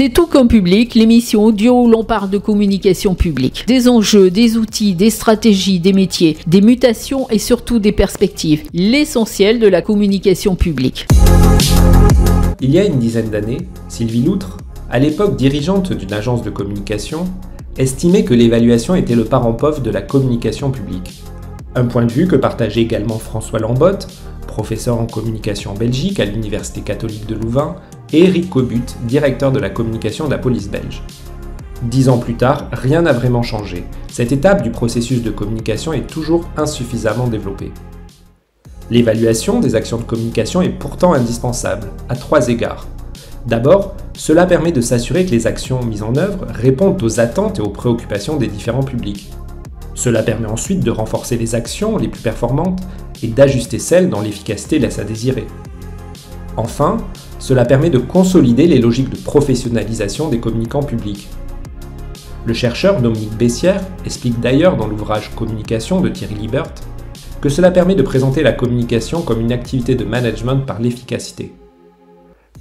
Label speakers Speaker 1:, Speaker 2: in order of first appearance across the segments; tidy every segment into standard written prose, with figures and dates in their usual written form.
Speaker 1: C'est Tout comme public, l'émission audio où l'on parle de communication publique. Des enjeux, des outils, des stratégies, des métiers, des mutations et surtout des perspectives. L'essentiel de la communication publique.
Speaker 2: Il y a une dizaine d'années, Sylvie Loutre, à l'époque dirigeante d'une agence de communication, estimait que l'évaluation était le parent pauvre de la communication publique. Un point de vue que partageait également François Lambotte, professeur en communication en Belgique à l'Université catholique de Louvain, et Éric Cobut, directeur de la communication de la police belge. 10 ans plus tard, rien n'a vraiment changé. Cette étape du processus de communication est toujours insuffisamment développée. L'évaluation des actions de communication est pourtant indispensable, à 3 égards. D'abord, cela permet de s'assurer que les actions mises en œuvre répondent aux attentes et aux préoccupations des différents publics. Cela permet ensuite de renforcer les actions les plus performantes et d'ajuster celles dont l'efficacité laisse à désirer. Enfin, cela permet de consolider les logiques de professionnalisation des communicants publics. Le chercheur Dominique Bessières explique d'ailleurs dans l'ouvrage Communication de Thierry Liebert que cela permet de présenter la communication comme une activité de management par l'efficacité.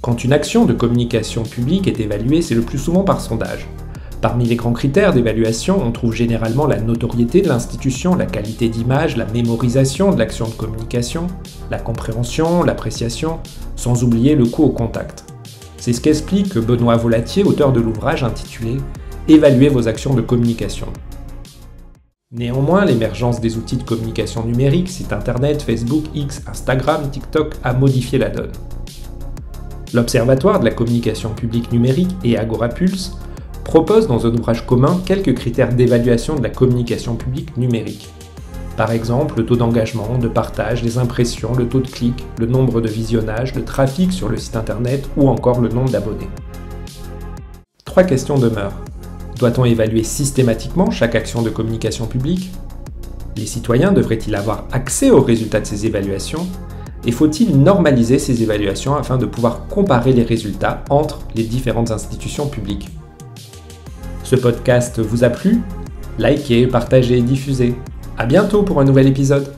Speaker 2: Quand une action de communication publique est évaluée, c'est le plus souvent par sondage. Parmi les grands critères d'évaluation, on trouve généralement la notoriété de l'institution, la qualité d'image, la mémorisation de l'action de communication, la compréhension, l'appréciation, sans oublier le coût au contact. C'est ce qu'explique Benoît Volatier, auteur de l'ouvrage intitulé « Évaluer vos actions de communication ». Néanmoins, l'émergence des outils de communication numérique, sites internet, Facebook, X, Instagram, TikTok, a modifié la donne. L'Observatoire de la communication publique numérique et Agorapulse propose dans un ouvrage commun quelques critères d'évaluation de la communication publique numérique. Par exemple, le taux d'engagement, de partage, les impressions, le taux de clics, le nombre de visionnages, le trafic sur le site internet ou encore le nombre d'abonnés. 3 questions demeurent. Doit-on évaluer systématiquement chaque action de communication publique ? Les citoyens devraient-ils avoir accès aux résultats de ces évaluations ? Et faut-il normaliser ces évaluations afin de pouvoir comparer les résultats entre les différentes institutions publiques ? Ce podcast vous a plu ? Likez, partagez et diffusez. À bientôt pour un nouvel épisode.